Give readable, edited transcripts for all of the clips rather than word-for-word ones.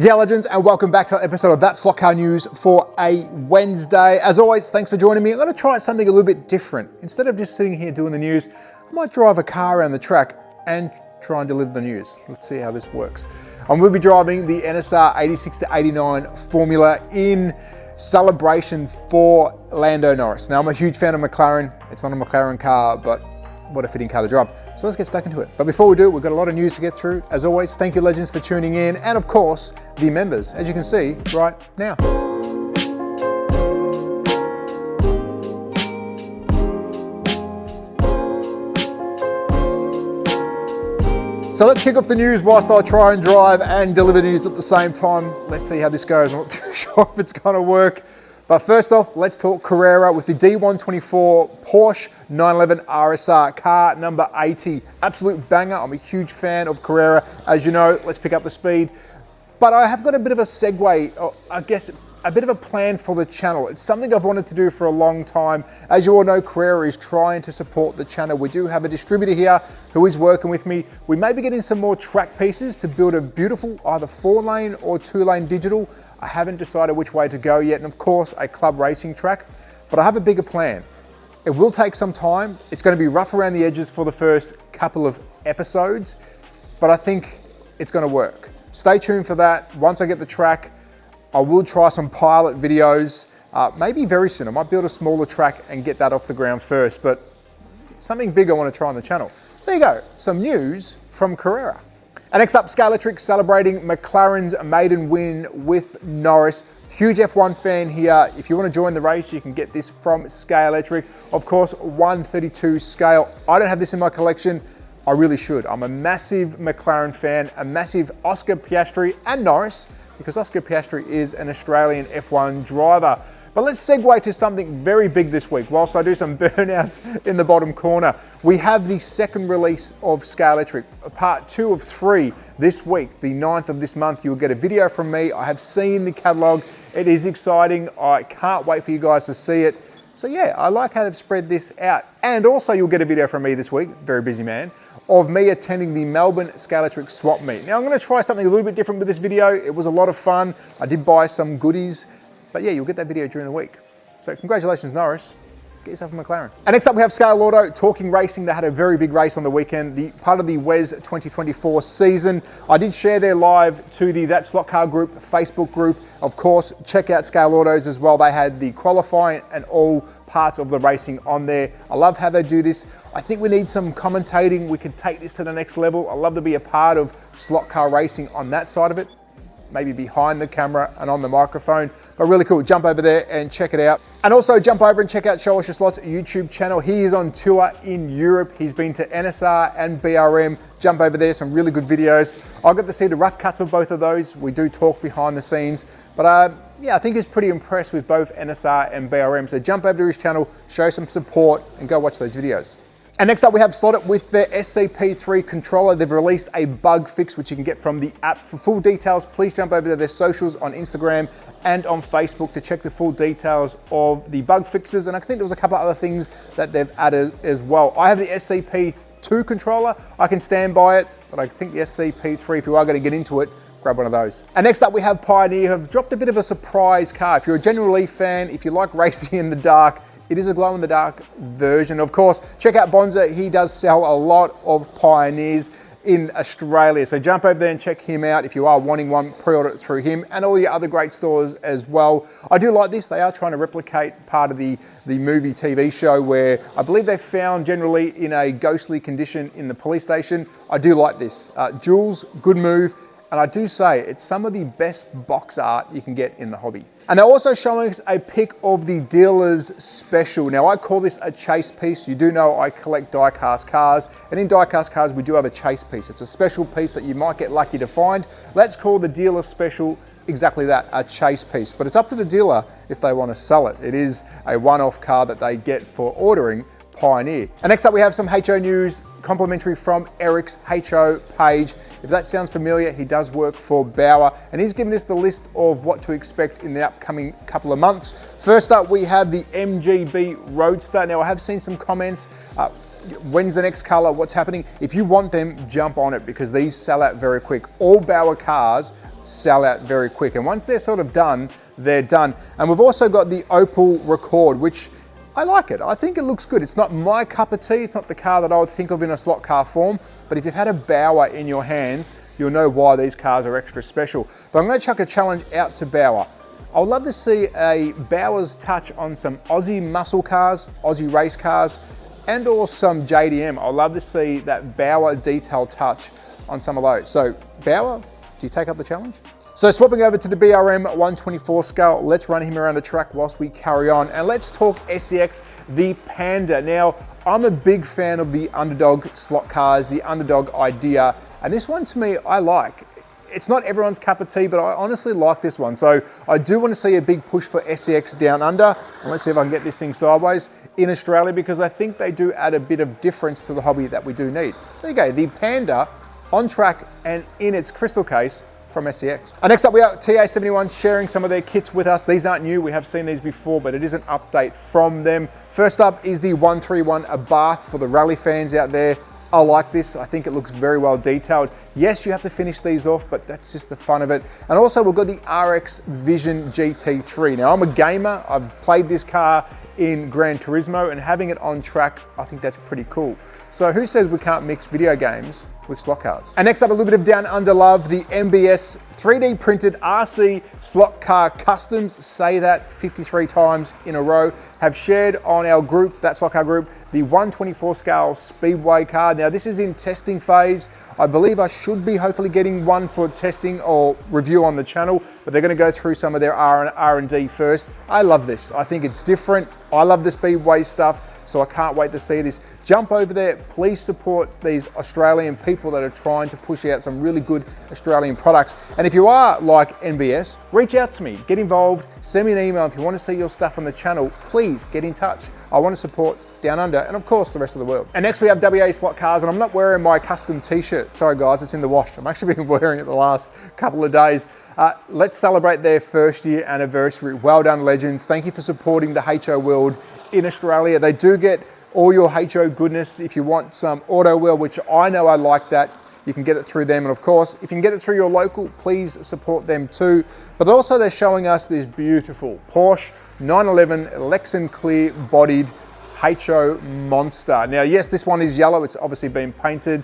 Yeah, legends, and welcome back to an episode of That Slot Car News for a Wednesday. As always, thanks for joining me. I'm going to try something a little bit different. Instead of just sitting here doing the news, I might drive a car around the track and try and deliver the news. Let's see how this works. I'm going to be driving the NSR 86 to 89 Formula in celebration for Lando Norris. Now, I'm a huge fan of McLaren. It's not a McLaren car, but what a fitting car to drive. So let's get stuck into it. But before we do, we've got a lot of news to get through. As always, thank you, legends, for tuning in. And of course, the members, as you can see right now. So let's kick off the news whilst I try and drive and deliver news at the same time. Let's see how this goes. I'm not too sure if it's gonna work. But first off, let's talk Carrera with the D124 Porsche 911 RSR, car number 80. Absolute banger. I'm a huge fan of Carrera. As you know, let's pick up the speed. But I have got a bit of a segue, or I guess a bit of a plan for the channel. It's something I've wanted to do for a long time. As you all know, Carrera is trying to support the channel. We do have a distributor here who is working with me. We may be getting some more track pieces to build a beautiful either 4-lane or 2-lane digital. I haven't decided which way to go yet, and of course a club racing track, but I have a bigger plan. It will take some time. It's going to be rough around the edges for the first couple of episodes, but I think it's going to work. Stay tuned for that. Once I get the track, I will try some pilot videos, maybe very soon. I might build a smaller track and get that off the ground first, but something big I want to try on the channel. There you go, some news from Carrera. And next up, Scalextric celebrating McLaren's maiden win with Norris. Huge F1 fan here. If you want to join the race, you can get this from Scalextric. Of course, 132 scale. I don't have this in my collection. I really should. I'm a massive McLaren fan, a massive Oscar Piastri and Norris, because Oscar Piastri is an Australian F1 driver. But let's segue to something very big this week. Whilst I do some burnouts in the bottom corner, we have the second release of Scalextric, part 2 of 3 this week, the 9th of this month. You'll get a video from me. I have seen the catalog. It is exciting. I can't wait for you guys to see it. So yeah, I like how they've spread this out. And also you'll get a video from me this week, very busy man, of me attending the Melbourne Scalextric swap meet. Now I'm going to try something a little bit different with this video. It was a lot of fun. I did buy some goodies. But yeah, you'll get that video during the week. So congratulations, Norris. Get yourself a McLaren. And next up, we have Scale Auto Talking Racing. They had a very big race on the weekend, the part of the WES 2024 season. I did share their live to the That Slot Car group, Facebook group. Of course, check out Scale Autos as well. They had the qualifying and all parts of the racing on there. I love how they do this. I think we need some commentating. We can take this to the next level. I love to be a part of slot car racing on that side of it. Maybe behind the camera and on the microphone, but really cool. Jump over there and check it out. And also jump over and check out Show Us Your Slots YouTube channel. He is on tour in Europe. He's been to NSR and BRM. Jump over there, some really good videos. I got to see the rough cuts of both of those. We do talk behind the scenes, but yeah, I think he's pretty impressed with both NSR and BRM. So jump over to his channel, show some support, and go watch those videos. And next up, we have Slotted with their SCP3 controller. They've released a bug fix, which you can get from the app. For full details, please jump over to their socials on Instagram and on Facebook to check the full details of the bug fixes. And I think there was a couple of other things that they've added as well. I have the SCP2 controller. I can stand by it, but I think the SCP3, if you are going to get into it, grab one of those. And next up, we have Pioneer, who have dropped a bit of a surprise car. If you're a General Lee fan, if you like racing in the dark, it is a glow-in-the-dark version. Of course, check out Bonza. He does sell a lot of Pioneers in Australia. So jump over there and check him out. If you are wanting one, pre-order it through him and all your other great stores as well. I do like this. They are trying to replicate part of the movie TV show where I believe they found General Lee in a ghostly condition in the police station. I do like this. Jules, good move. And I do say it's some of the best box art you can get in the hobby. And they're also showing us a pic of the dealer's special. Now I call this a chase piece. You do know I collect die-cast cars, and in die-cast cars we do have a chase piece. It's a special piece that you might get lucky to find. Let's call the dealer special exactly that, a chase piece. But it's up to the dealer if they want to sell it. It is a one-off car that they get for ordering Pioneer. And next up we have some HO news, complimentary from Eric's HO page. If that sounds familiar, he does work for Bauer, and he's given us the list of what to expect in the upcoming couple of months. First up, we have the MGB Roadster. Now I have seen some comments, when's the next color, what's happening? If you want them, jump on it because these sell out very quick. All Bauer cars sell out very quick. And once they're sort of done, they're done. And we've also got the Opel Record, which I like it. I think it looks good. It's not my cup of tea. It's not the car that I would think of in a slot car form. But if you've had a Bauer in your hands, you'll know why these cars are extra special. But I'm going to chuck a challenge out to Bauer. I would love to see a Bauer's touch on some Aussie muscle cars, Aussie race cars, and or some JDM. I'd love to see that Bauer detail touch on some of those. So Bauer, do you take up the challenge? So swapping over to the BRM 124 scale, let's run him around the track whilst we carry on. And let's talk SCX, the Panda. Now, I'm a big fan of the underdog slot cars, the underdog idea. And this one to me, I like. It's not everyone's cup of tea, but I honestly like this one. So I do want to see a big push for SCX down under. And let's see if I can get this thing sideways in Australia, because I think they do add a bit of difference to the hobby that we do need. So there you go, the Panda on track and in its crystal case from SCX. Next up, we are TA71 sharing some of their kits with us. These aren't new, we have seen these before, but it is an update from them. First up is the 131 Abarth for the rally fans out there. I like this. I think it looks very well detailed. Yes, you have to finish these off, but that's just the fun of it. And also we've got the RX Vision GT3. Now I'm a gamer. I've played this car in Gran Turismo, and having it on track, I think that's pretty cool. So who says we can't mix video games with slot cars? And next up, a little bit of down under love, the MBS 3D printed RC slot car customs. Say that 53 times in a row. Have shared on our group, that slot car group, the 124 scale Speedway car. Now this is in testing phase. I believe I should be hopefully getting one for testing or review on the channel, but they're going to go through some of their R&D first. I love this. I think it's different. I love the Speedway stuff, so I can't wait to see this. Jump over there. Please support these Australian people that are trying to push out some really good Australian products. And if you are like NBS, reach out to me, get involved, send me an email. If you want to see your stuff on the channel, please get in touch. I want to support Down Under and of course the rest of the world. And next we have WA Slot Cars, and I'm not wearing my custom t-shirt. Sorry guys, it's in the wash. I'm actually been wearing it the last couple of days. Let's celebrate their first year anniversary. Well done, legends. Thank you for supporting the HO world in Australia. They do get all your HO goodness. If you want some auto wheel, which I know I like that, you can get it through them. And of course, if you can get it through your local, please support them too. But also they're showing us this beautiful Porsche 911 Lexan clear bodied HO monster. Now, yes, this one is yellow. It's obviously been painted.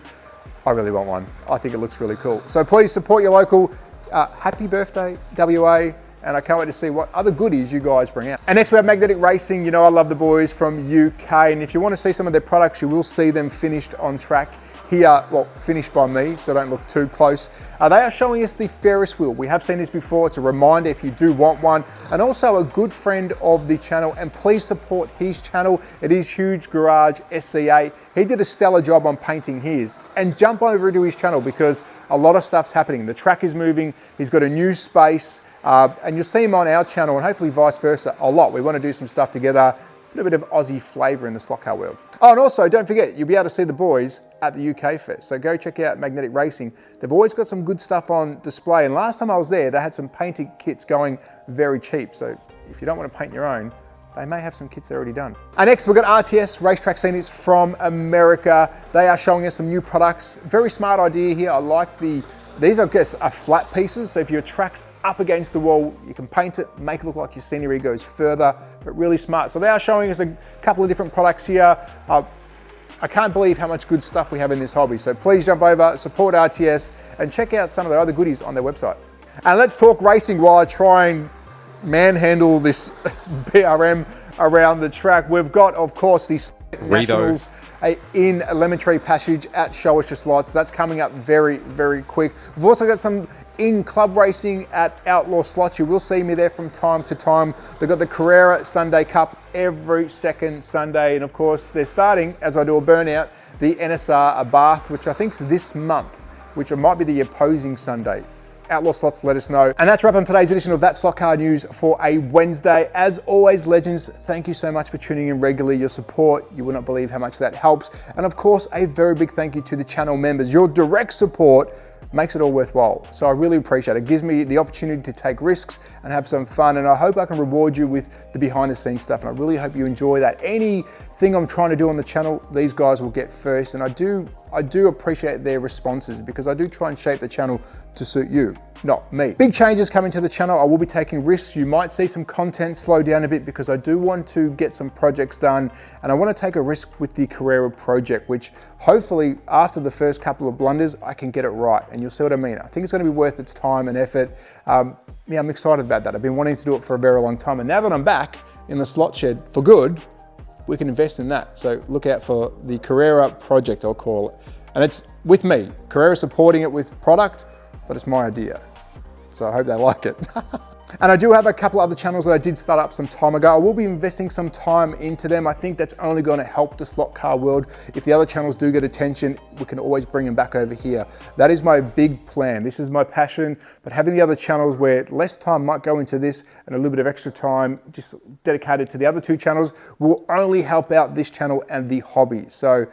I really want one. I think it looks really cool. So please support your local. Happy birthday, WA. And I can't wait to see what other goodies you guys bring out. And next we have Magnetic Racing. You know I love the boys from UK, and if you want to see some of their products, you will see them finished on track here. Well, finished by me, so don't look too close. They are showing us the Ferris wheel. We have seen this before. It's a reminder if you do want one, and also a good friend of the channel, and please support his channel. It is Huge Garage SCA. He did a stellar job on painting his, and jump over to his channel because a lot of stuff's happening. The track is moving. He's got a new space. And you'll see him on our channel, and hopefully vice versa a lot. We want to do some stuff together, a little bit of Aussie flavour in the slot car world. Oh, and also don't forget, you'll be able to see the boys at the UK Fest. So go check out Magnetic Racing. They've always got some good stuff on display. And last time I was there, they had some painted kits going very cheap. So if you don't want to paint your own, they may have some kits already done. And next we've got RTS Racetrack Scenics from America. They are showing us some new products. Very smart idea here. I like these I guess are flat pieces. So if your track's up against the wall, you can paint it, make it look like your scenery goes further, but really smart. So they are showing us a couple of different products here. I can't believe how much good stuff we have in this hobby. So please jump over, support RTS, and check out some of their other goodies on their website. And let's talk racing while I try and manhandle this BRM around the track. We've got, of course, the Nationals in Lemon Tree Passage at Show Us Your Slots. That's coming up very, very quick. We've also got some in club racing at Outlaw Slots. You will see me there from time to time. They've got the Carrera Sunday Cup every second Sunday. And of course, they're starting, as I do a burnout, the NSR Abarth, which I think is this month, which might be the opposing Sunday. Outlaw Slots, let us know. And that's a wrap on today's edition of That Slot Car News for a Wednesday. As always, legends, thank you so much for tuning in regularly. Your support, you will not believe how much that helps. And of course, a very big thank you to the channel members. Your direct support makes it all worthwhile. So I really appreciate it. It gives me the opportunity to take risks and have some fun. And I hope I can reward you with the behind the scenes stuff. And I really hope you enjoy that. Any thing I'm trying to do on the channel, these guys will get first. And I do appreciate their responses because I do try and shape the channel to suit you, not me. Big changes coming to the channel. I will be taking risks. You might see some content slow down a bit because I do want to get some projects done, and I want to take a risk with the Carrera project, which hopefully after the first couple of blunders, I can get it right. And you'll see what I mean. I think it's going to be worth its time and effort. Yeah, I'm excited about that. I've been wanting to do it for a very long time. And now that I'm back in the slot shed for good, we can invest in that. So look out for the Carrera project, I'll call it. And it's with me. Carrera supporting it with product, but it's my idea. So I hope they like it. And I do have a couple other channels that I did start up some time ago. I will be investing some time into them. I think that's only going to help the slot car world. If the other channels do get attention, we can always bring them back over here. That is my big plan. This is my passion, but having the other channels where less time might go into this and a little bit of extra time just dedicated to the other two channels will only help out this channel and the hobby. So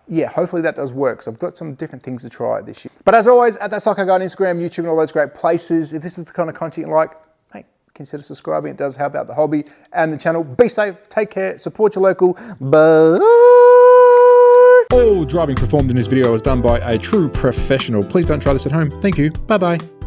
yeah, hopefully that does work. So I've got some different things to try this year. But as always, at That's Like I Go on Instagram, YouTube, and all those great places. If this is the kind of content you like, hey, consider subscribing. It does help out the hobby and the channel. Be safe, take care, support your local. Bye. All driving performed in this video was done by a true professional. Please don't try this at home. Thank you. Bye-bye.